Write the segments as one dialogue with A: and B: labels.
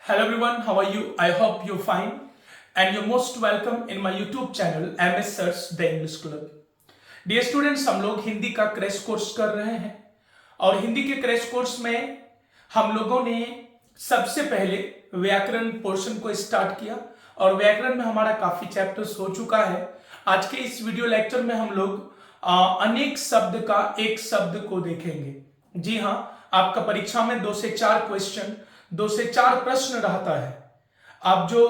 A: Hello everyone, how are you? I hope you're fine and you're most welcome in my YouTube channel MS Search the English Club. Dear students, हम लोग हिंदी का crash course कर रहे हैं और हिंदी के crash course में हम लोगों ने सबसे पहले व्याकरण पोर्शन को स्टार्ट किया और व्याकरण में हमारा काफी चैप्टर्स हो चुका है। आज के इस वीडियो लेक्चर में हम लोग अनेक शब्द का एक शब्द को देखेंगे। जी हाँ, आपका परीक्षा में 2 से 4 क्वेश्चन, 2 से 4 प्रश्न रहता है। आप जो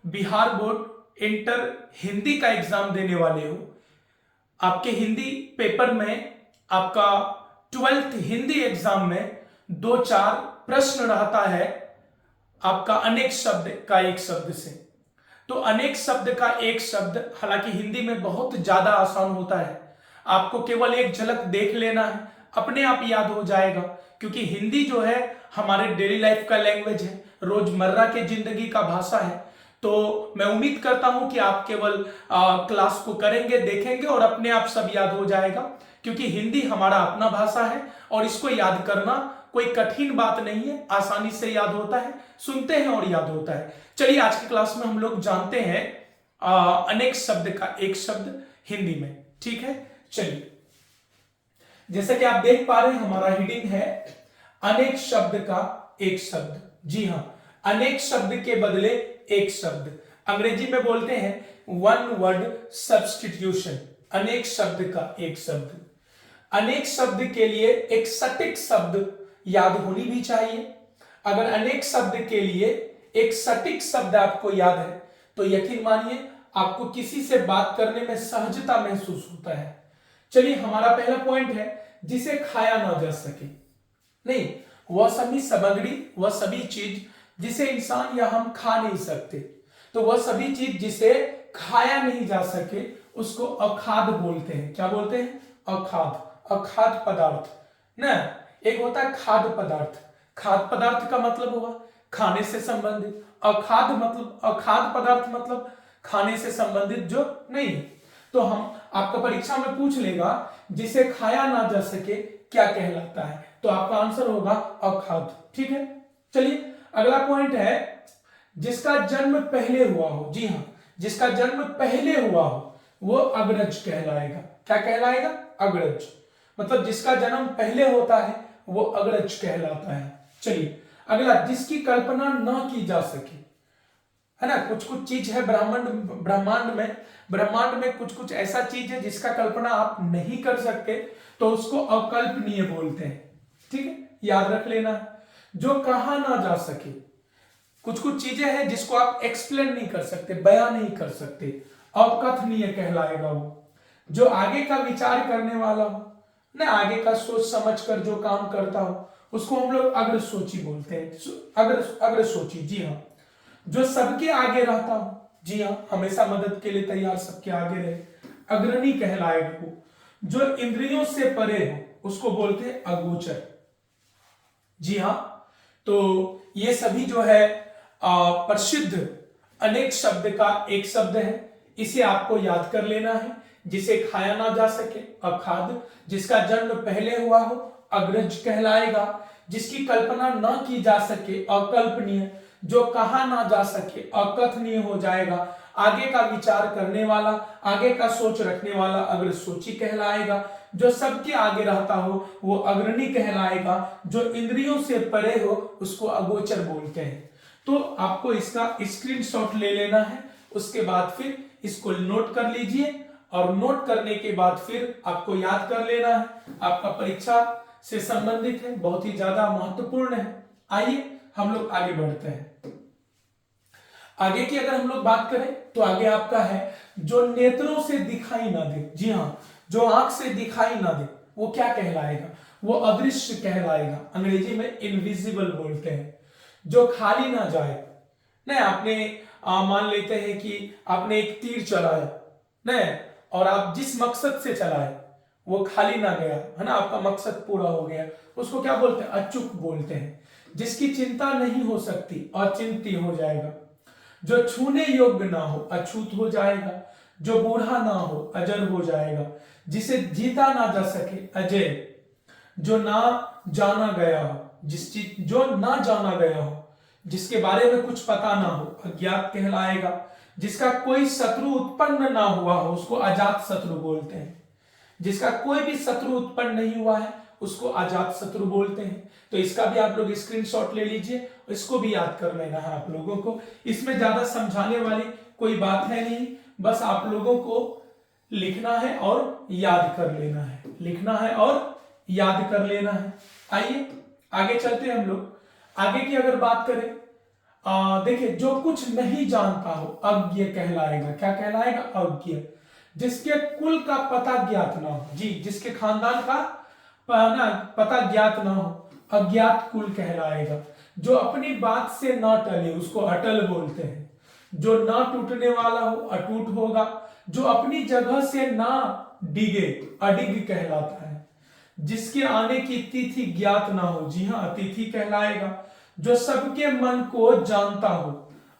A: बिहार बोर्ड इंटर हिंदी का एग्जाम देने वाले हो, आपके हिंदी पेपर में आपका 12th हिंदी एग्जाम में 2-4 प्रश्न रहता है आपका अनेक शब्द का एक शब्द से। तो अनेक शब्द का एक शब्द हालांकि हिंदी में बहुत ज्यादा आसान होता है, आपको केवल एक झलक देख लेना है, अपने आप याद हो जाएगा। क्योंकि हिंदी जो है हमारे डेली लाइफ का लैंग्वेज है, रोजमर्रा के जिंदगी का भाषा है। तो मैं उम्मीद करता हूं कि आप केवल क्लास को करेंगे, देखेंगे और अपने आप सब याद हो जाएगा। क्योंकि हिंदी हमारा अपना भाषा है और इसको याद करना कोई कठिन बात नहीं है, आसानी से याद होता है, सुनते हैं और याद होता है। चलिए आज की क्लास में हम लोग जानते हैं अनेक शब्द का एक शब्द हिंदी में। ठीक है, चलिए जैसा कि आप देख पा रहे हैं हमारा हेडिंग है अनेक शब्द का एक शब्द। जी हाँ, अनेक शब्द के बदले एक शब्द, अंग्रेजी में बोलते हैं वन वर्ड सब्स्टिट्यूशन। अनेक शब्द का एक शब्द, अनेक शब्द के लिए एक सटीक शब्द याद होनी भी चाहिए। अगर अनेक शब्द के लिए एक सटीक शब्द आपको याद है तो यकीन मानिए आपको किसी से बात करने में सहजता महसूस होता है। चलिए हमारा पहला पॉइंट है जिसे खाया ना जा सके। नहीं, वह सभी सामग्री, वह सभी चीज जिसे इंसान या हम खा नहीं सकते, तो वह सभी चीज जिसे खाया नहीं जा सके उसको अखाद्य बोलते हैं। क्या बोलते हैं? अखाद्य, अखाद्य पदार्थ ना। एक होता है खाद्य पदार्थ, खाद्य पदार्थ का मतलब हुआ खाने से संबंधित, अखाद्य मतलब अखाद्य पदार्थ मतलब खाने से संबंधित जो नहीं। तो हम आपका परीक्षा में पूछ लेगा जिसे खाया ना जा सके क्या कहलाता है, तो आपका आंसर होगा अखाद्य। ठीक है, चलिए अगला पॉइंट है जिसका जन्म पहले हुआ हो। जी हाँ, जिसका जन्म पहले हुआ हो वो अग्रज कहलाएगा। क्या कहलाएगा? अग्रज, मतलब जिसका जन्म पहले होता है वो अग्रज कहलाता है। चलिए अगला, जिसकी कल्पना न की जा सके, है ना। कुछ कुछ चीज है ब्रह्मांड में कुछ कुछ ऐसा चीज है जिसका कल्पना आप नहीं कर सकते, तो उसको अकल्पनीय बोलते हैं। ठीक है, याद रख लेना। जो कहा ना जा सके, कुछ कुछ चीजें हैं जिसको आप एक्सप्लेन नहीं कर सकते, बयान नहीं कर सकते, अकथनीय कहलाएगा वो। जो आगे का विचार करने वाला हो ना, आगे का सोच समझ कर जो काम करता हो उसको हम लोग अग्रसोची बोलते हैं। अग्रसोची, जी हाँ। जो सबके आगे रहता हो, जी हाँ, हमेशा मदद के लिए तैयार, सबके आगे रहे, अग्रणी कहलाएगा वो। जो इंद्रियों से परे हो उसको बोलते हैं अगोचर। जी हाँ, तो ये सभी जो है प्रसिद्ध अनेक शब्द का एक शब्द है, इसे आपको याद कर लेना है। जिसे खाया ना जा सके अखाद्य, जिसका जन्म पहले हुआ हो अग्रज कहलाएगा, जिसकी कल्पना न की जा सके अकल्पनीय, जो कहा ना जा सके अकथनीय हो जाएगा, आगे का विचार करने वाला, आगे का सोच रखने वाला अग्रसोची कहलाएगा, जो सबके आगे रहता हो वो अग्रणी कहलाएगा, जो इंद्रियों से परे हो उसको अगोचर बोलते हैं। तो आपको इसका स्क्रीनशॉट ले लेना है, उसके बाद फिर इसको नोट कर लीजिए और नोट करने के बाद फिर आपको याद कर लेना है। आपका परीक्षा से संबंधित है, बहुत ही ज्यादा महत्वपूर्ण है। आइए हम लोग आगे बढ़ते हैं। आगे की अगर हम लोग बात करें तो आगे आपका है जो नेत्रों से दिखाई ना दे। जी हाँ, जो आंख से दिखाई ना दे वो क्या कहलाएगा? वो अदृश्य कहलाएगा, अंग्रेजी में इनविजिबल बोलते हैं। जो खाली ना जाए, नहीं आपने मान लेते हैं कि आपने एक तीर चलाया नहीं, और आप जिस मकसद से चलाए वो खाली ना गया, है ना, आपका मकसद पूरा हो गया, उसको क्या बोलते हैं? अचूक बोलते हैं। जिसकी चिंता नहीं हो सकती अचिंत्य हो जाएगा। जो छूने योग्य ना हो अछूत हो जाएगा। जो बूढ़ा ना हो अजर हो जाएगा। जिसे जीता ना जा सके अजय। जो ना जाना गया हो, जो ना जाना गया हो, जिसके बारे में कुछ पता ना हो अज्ञात कहलाएगा। जिसका कोई शत्रु उत्पन्न ना हुआ हो उसको अजात शत्रु बोलते हैं। जिसका कोई भी शत्रु उत्पन्न नहीं हुआ है उसको अजात शत्रु बोलते हैं। तो इसका भी आप लोग स्क्रीनशॉट ले लीजिए, इसको भी याद कर लेना है आप लोगों को। इसमें ज्यादा समझाने वाली कोई बात है नहीं, बस आप लोगों को लिखना है और याद कर लेना है, लिखना है और याद कर लेना है। आइए आगे चलते हैं हम लोग। आगे की अगर बात करें, देखिए, जो कुछ नहीं जानता हो अज्ञ कहलाएगा। क्या कहलाएगा? अज्ञ। जिसके कुल का पता ज्ञात ना हो, जी, जिसके खानदान का पता ज्ञात ना हो अज्ञात कुल कहलाएगा। जो अपनी बात से ना टले उसको अटल बोलते हैं। जो ना टूटने वाला हो अटूट होगा। जो अपनी जगह से ना डिगे अडिग कहलाता है। जिसके आने की तिथि ज्ञात ना हो, जी हाँ, अतिथि कहलाएगा। जो सबके मन को जानता हो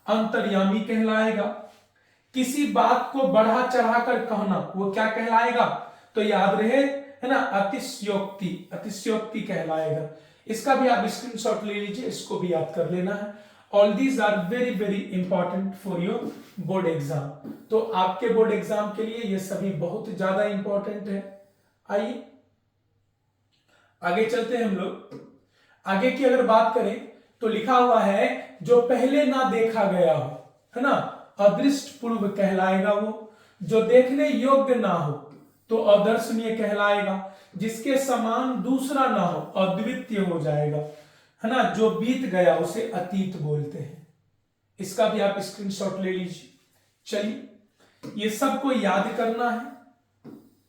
A: अंतर्यामी कहलाएगा। किसी बात को बढ़ा चढ़ाकर कहना वो क्या कहलाएगा? तो याद रहे, है ना, अतिशयोक्ति, अतिशयोक्ति कहलाएगा। इसका भी आप स्क्रीनशॉट ले लीजिए, इसको भी याद कर लेना है। All these are very very important for your board exam. तो आपके बोर्ड एग्जाम के लिए ये सभी बहुत ज्यादा इंपॉर्टेंट है। आइए आगे चलते हैं हम लोग। आगे की अगर बात करें तो लिखा हुआ है जो पहले ना देखा गया हो, है ना, अदृष्ट पूर्व कहलाएगा वो। जो देखने योग्य ना हो तो अदर्शनीय कहलाएगा। जिसके समान दूसरा ना हो अद्वितीय हो जाएगा, है ना। जो बीत गया उसे अतीत बोलते हैं। इसका भी आप स्क्रीनशॉट ले लीजिए। चलिए, ये सबको याद करना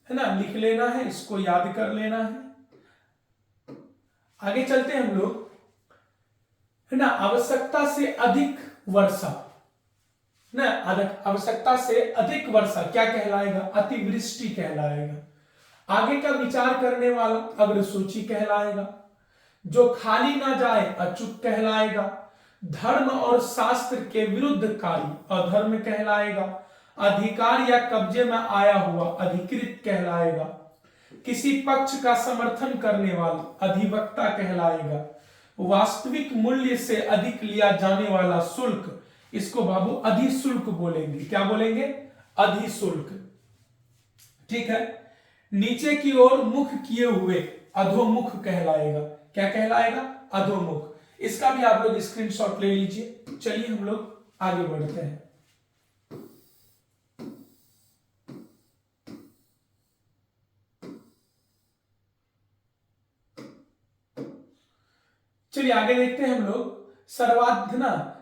A: है ना, लिख लेना है, इसको याद कर लेना है। आगे चलते हैं हम लोग, है ना। आवश्यकता से अधिक वर्षा, ना, आवश्यकता से अधिक वर्षा क्या कहलाएगा? अतिवृष्टि कहलाएगा। आगे का विचार करने वाला अग्रसूची कहलाएगा। जो खाली ना जाए अचूक कहलाएगा। धर्म और शास्त्र के विरुद्ध कार्य अधर्म कहलाएगा। अधिकार या कब्जे में आया हुआ अधिकृत कहलाएगा। किसी पक्ष का समर्थन करने वाला अधिवक्ता कहलाएगा। वास्तविक मूल्य से अधिक लिया जाने वाला शुल्क, इसको बाबू अधिशुल्क बोलेंगे। क्या बोलेंगे? अधिशुल्क। ठीक है। नीचे की ओर मुख किए हुए अधोमुख कहलाएगा। क्या कहलाएगा? अधोमुख। इसका भी आप लोग स्क्रीनशॉट ले लीजिए। चलिए हम लोग आगे बढ़ते हैं। चलिए आगे देखते हैं हम लोग।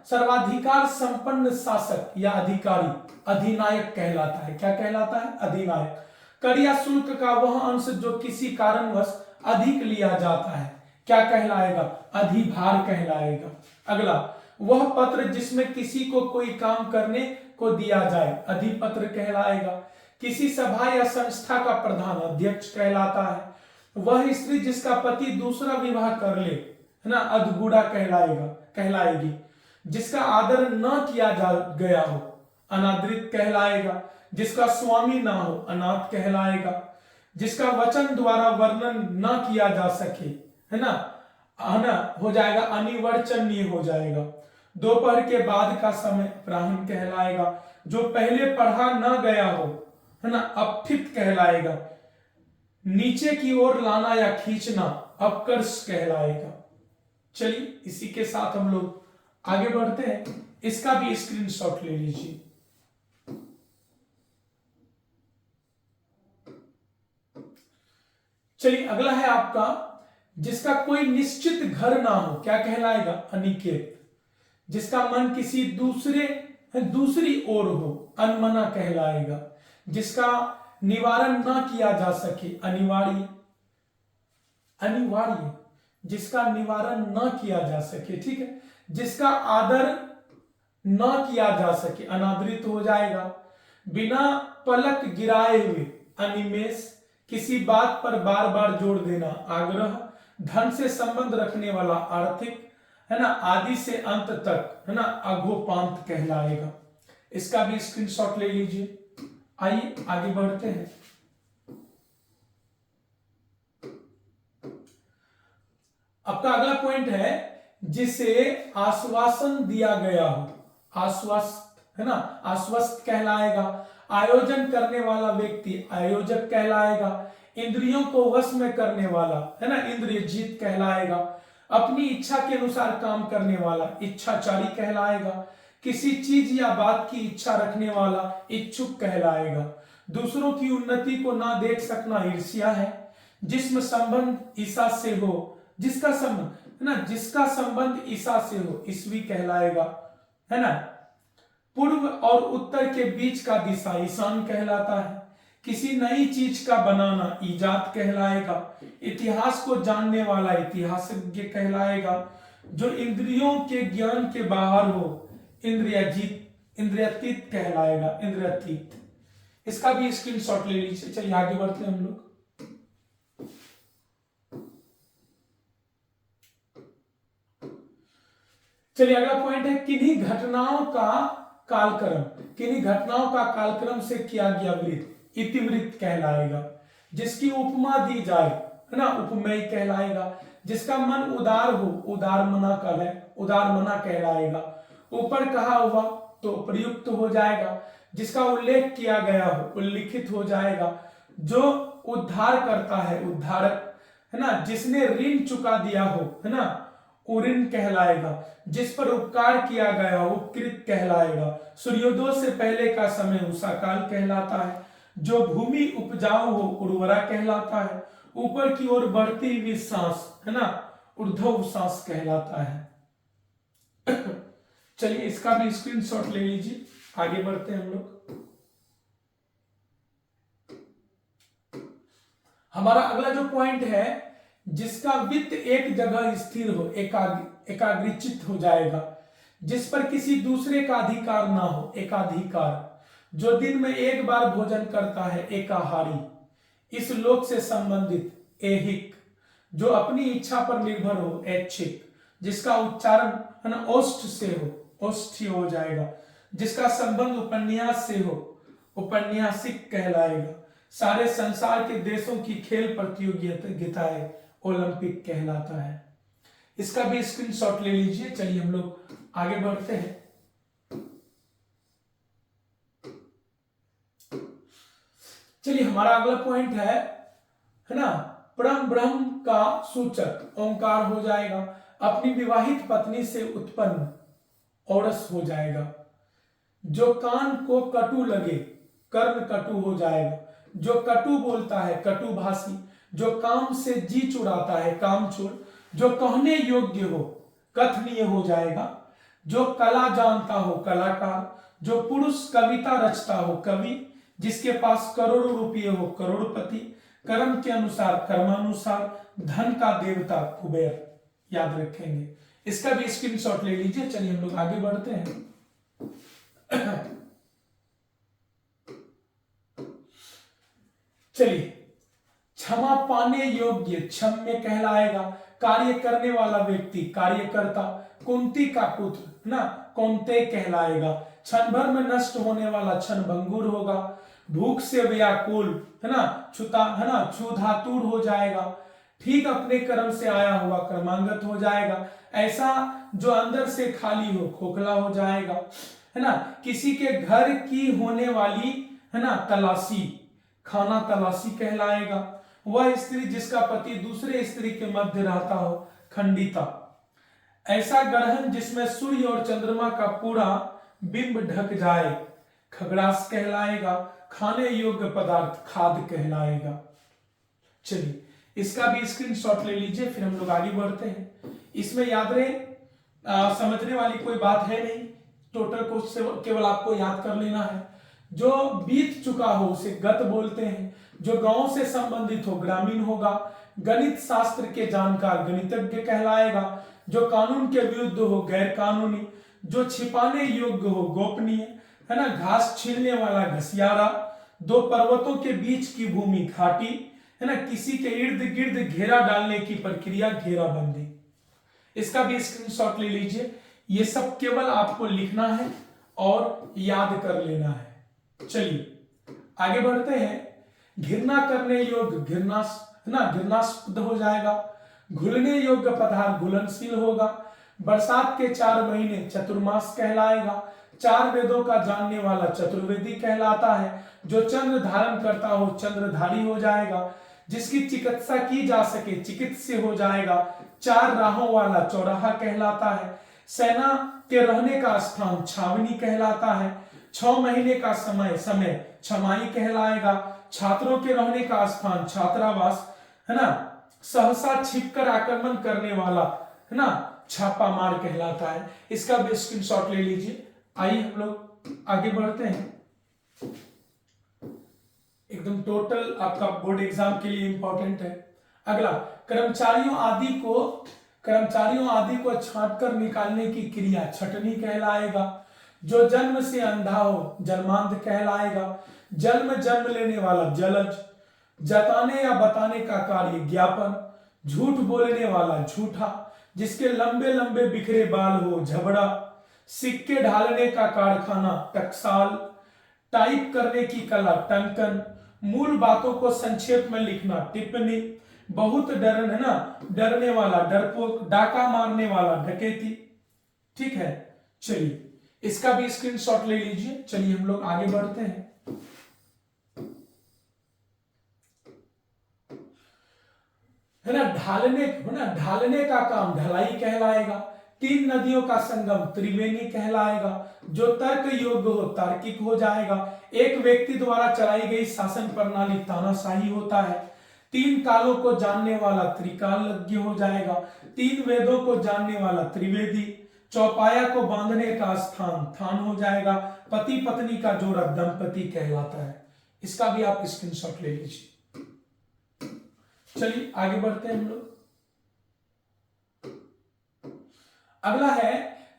A: सर्वाधिकार संपन्न शासक या अधिकारी अधिनायक कहलाता है। क्या कहलाता है? अधिनायक। कर या शुल्क का वह अंश जो किसी कारणवश अधिक लिया जाता है क्या कहलाएगा? अधिभार कहलाएगा। अगला, वह पत्र जिसमें किसी को कोई काम करने को दिया जाए अधिपत्र कहलाएगा। किसी सभा या संस्था का प्रधान अध्यक्ष कहलाता है। वह स्त्री जिसका पति दूसरा विवाह कर ले, है ना, अधगुड़ा कहलाएगी। जिसका आदर न किया जा गया हो अनादृत कहलाएगा। जिसका स्वामी ना हो अनाथ कहलाएगा। जिसका वचन द्वारा वर्णन न किया जा सके, है ना, हो जाएगा अनिवर्चनीय हो जाएगा। दोपहर के बाद का समय अपराह्न कहलाएगा। जो पहले पढ़ा न गया हो, है ना, अपठित कहलाएगा। नीचे की ओर लाना या खींचना अपकर्ष कहलाएगा। चलिए इसी के साथ हम लोग आगे बढ़ते हैं। इसका भी स्क्रीनशॉट ले लीजिए। चलिए अगला है आपका, जिसका कोई निश्चित घर ना हो क्या कहलाएगा? अनिकेत। जिसका मन किसी दूसरी ओर हो अनमना कहलाएगा। जिसका निवारण ना किया जा सके अनिवार्य। जिसका निवारण न किया जा सके, ठीक है। जिसका आदर न किया जा सके अनादरित हो जाएगा। बिना पलक गिराए हुए अनिमेष। किसी बात पर बार बार जोर देना आग्रह। धन से संबंध रखने वाला आर्थिक, है ना, आदि से अंत तक, है ना, अघोपांत कहलाएगा। इसका भी स्क्रीनशॉट ले लीजिए। आइए आगे बढ़ते हैं। आपका अगला पॉइंट है, जिसे आश्वासन दिया गया हो, आश्वस्त है ना, आश्वस्त कहलाएगा। आयोजन करने वाला व्यक्ति आयोजक कहलाएगा। इंद्रियों को वश में करने वाला है ना, इंद्रिय जीत कहलाएगा। अपनी इच्छा के अनुसार काम करने वाला इच्छाचारी कहलाएगा। किसी चीज या बात की इच्छा रखने वाला इच्छुक कहलाएगा। दूसरों की उन्नति को ना देख सकना ईर्ष्या है। जिसमें संबंध ईसा से हो, जिसका संबंध है ना, जिसका संबंध ईसा से हो ईसवी कहलाएगा, है ना। पूर्व और उत्तर के बीच का दिशा ईशान कहलाता है। किसी नई चीज का बनाना ईजाद कहलाएगा। इतिहास को जानने वाला इतिहासज्ञ कहलाएगा। जो इंद्रियों के ज्ञान के बाहर हो इंद्रियातीत कहलाएगा, इंद्रियातीत। इसका भी स्क्रीनशॉट ले लीजिए। चलिए आगे बढ़ते हैं हम लोग। चलिए अगला पॉइंट है किन्हीं घटनाओं का कालक्रम। किन्हीं घटनाओं का कालक्रम से किया गया वृत्त इतिवृत्त कहलाएगा। जिसकी उपमा दी जाए है ना, उपमेय कहलाएगा। जिसका मन उदार हो उदार मना कहलाएगा। ऊपर कहा हुआ तो प्रयुक्त हो जाएगा। जिसका उल्लेख किया गया हो उल्लिखित हो जाएगा। जो उद्धार करता है उद्धारक है ना। जिसने ऋण चुका दिया हो है ना, उऋण कहलाएगा। जिस पर उपकार किया गया हो उपकृत कहलाएगा। सूर्योदय से पहले का समय उषा काल कहलाता है। जो भूमि उपजाऊ हो उर्वरा कहलाता है। ऊपर की ओर बढ़ती हुई सांस है ना, ऊर्ध्व सांस कहलाता है। चलिए इसका भी स्क्रीनशॉट ले लीजिए, आगे बढ़ते हैं हम लोग। हमारा अगला जो पॉइंट है, जिसका वित्त एक जगह स्थिर हो एकाग्रचित हो जाएगा। जिस पर किसी दूसरे का अधिकार ना हो एकाधिकार। जो दिन में एक बार भोजन करता है एकाहारी। इस लोक से संबंधित ऐहिक। जो अपनी इच्छा पर निर्भर हो ऐच्छिक। जिसका उच्चारण है ना ओष्ठ से हो ओष्ठी हो जाएगा। जिसका संबंध उपन्यास से हो उपन्यासिक कहलाएगा। सारे संसार के देशों की खेल प्रतियोगिताएं ओलंपिक कहलाता है। इसका भी स्क्रीनशॉट ले लीजिए। चलिए हम लोग आगे बढ़ते हैं। चलिए हमारा अगला पॉइंट है ना, परम ब्रह्म का सूचक ओंकार हो जाएगा। अपनी विवाहित पत्नी से उत्पन्न औरस हो जाएगा। जो कान को कटु लगे कर्ण कटु हो जाएगा। जो कटु बोलता है कटुभाषी। जो काम से जी चुराता है कामचोर। जो कहने योग्य हो कथनीय हो जाएगा। जो कला जानता हो कलाकार। जो पुरुष कविता रचता हो कवि। जिसके पास करोड़ों रुपये हो करोड़पति। कर्म के अनुसार कर्मानुसार। धन का देवता कुबेर, याद रखेंगे। इसका भी स्क्रीनशॉट ले लीजिए। चलिए हम लोग आगे बढ़ते हैं। चलिए क्षमा पाने योग्य क्षम्य कहलाएगा। कार्य करने वाला व्यक्ति कार्यकर्ता। कुंती का पुत्र ना कौंते कहलाएगा। क्षण भर में नष्ट होने वाला क्षणभंगुर होगा। भूख से व्याकुल है ना क्षुधातुर हो जाएगा। ठीक अपने कर्म से आया हुआ क्रमांगत हो जाएगा। ऐसा जो अंदर से खाली हो खोखला हो जाएगा, है ना। किसी के घर की होने वाली है ना तलाशी खाना तलाशी कहलाएगा। वह स्त्री जिसका पति दूसरे स्त्री के मध्य रहता हो खंडिता। ऐसा ग्रहण जिसमें सूर्य और चंद्रमा का पूरा बिंब ढक जाए खगड़ास कहलाएगा। खाने योग्य पदार्थ खाद्य कहलाएगा। चलिए इसका भी स्क्रीनशॉट ले लीजिए, फिर हम लोग आगे बढ़ते हैं। इसमें याद रहे समझने वाली कोई बात है नहीं, टोटल को केवल आपको याद कर लेना है। जो बीत चुका हो उसे गत बोलते हैं। जो गांव से संबंधित हो ग्रामीण होगा। गणित शास्त्र के जानकार गणितज्ञ कहलाएगा। जो कानून के विरुद्ध हो गैर कानूनी। जो छिपाने योग्य हो गोपनीय, है ना। घास छीलने वाला घसियारा। दो पर्वतों के बीच की भूमि घाटी, है ना। किसी के इर्द गिर्द घेरा डालने की प्रक्रिया घेराबंदी। इसका भी स्क्रीनशॉट ले लीजिए। ये सब केवल आपको लिखना है और याद कर लेना है। चलिए आगे बढ़ते हैं। घृणा करने योग्य घृणास्पद हो जाएगा। घुलने योग्य पदार्थ घुलनशील होगा। बरसात के 4 महीने चतुर्मास कहलाएगा। 4 वेदों का जानने वाला चतुर्वेदी कहलाता है। जो चंद्र धारण करता हो चंद्रधारी हो जाएगा। जिसकी चिकित्सा की जा सके चिकित्स्य हो जाएगा। 4 राहों वाला चौराहा कहलाता है। सेना के रहने का स्थान छावनी कहलाता है। 6 महीने का समय छमाही कहलाएगा। छात्रों के रहने का स्थान छात्रावास, है ना, सहसा छिपकर आक्रमण करने वाला, है ना, छापामार कहलाता है। इसका भी स्क्रीनशॉट ले लीजिए। आइए हम लोग आगे बढ़ते हैं। एकदम टोटल आपका बोर्ड एग्जाम के लिए इंपॉर्टेंट है। अगला, कर्मचारियों आदि को छांट कर निकालने की क्रिया छटनी कहलाएगा। जो जन्म से अंधा हो जन्मांध कहलाएगा। जन्म लेने वाला जलज। जताने या बताने का कार्य ज्ञापन। झूठ बोलने वाला झूठा। जिसके लंबे लंबे बिखरे बाल हो झबड़ा। सिक्के ढालने का कारखाना टकसाल। टाइप करने की कला टंकन। मूल बातों को संक्षेप में लिखना टिप्पणी। बहुत डरने वाला डरपोक। डाका मारने वाला डकैती। ठीक है, चलिए इसका भी स्क्रीनशॉट ले लीजिए। चलिए हम लोग आगे बढ़ते हैं। ढालने का काम ढलाई कहलाएगा। 3 नदियों का संगम त्रिवेणी कहलाएगा। जो तर्क योग्य हो तार्किक हो जाएगा। एक व्यक्ति द्वारा चलाई गई शासन प्रणाली तानाशाही होता है। 3 कालों को जानने वाला त्रिकालज्ञ हो जाएगा। 3 वेदों को जानने वाला त्रिवेदी। चौपाया को बांधने का स्थान थान हो जाएगा। पति पत्नी का जोड़ा दंपति कहलाता है। इसका भी आप स्क्रीनशॉट ले लीजिए। चलिए आगे बढ़ते हैं हम लोग। अगला है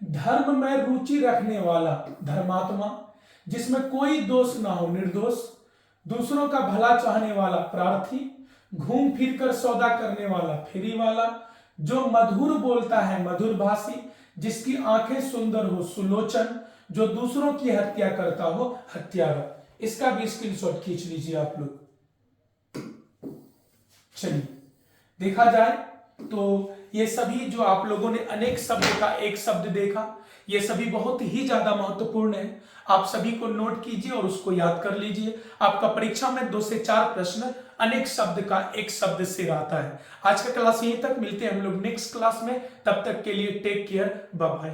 A: धर्म में रुचि रखने वाला धर्मात्मा। जिसमें कोई दोष ना हो निर्दोष। दूसरों का भला चाहने वाला प्रार्थी। घूम फिर कर सौदा करने वाला फेरी वाला। जो मधुर बोलता है मधुर भाषी। जिसकी आंखें सुंदर हो सुलोचन। जो दूसरों की हत्या करता हो हत्यारा। इसका भी स्क्रीनशॉट खींच लीजिए आप लोग। चलिए देखा जाए तो ये सभी जो आप लोगों ने अनेक शब्द का एक शब्द देखा, ये सभी बहुत ही ज्यादा महत्वपूर्ण है। आप सभी को नोट कीजिए और उसको याद कर लीजिए। आपका परीक्षा में 2 से 4 प्रश्न अनेक शब्द का एक शब्द से आता है। आज का क्लास यहीं तक, मिलते हैं हम लोग नेक्स्ट क्लास में। तब तक के लिए टेक केयर, बाय बाय।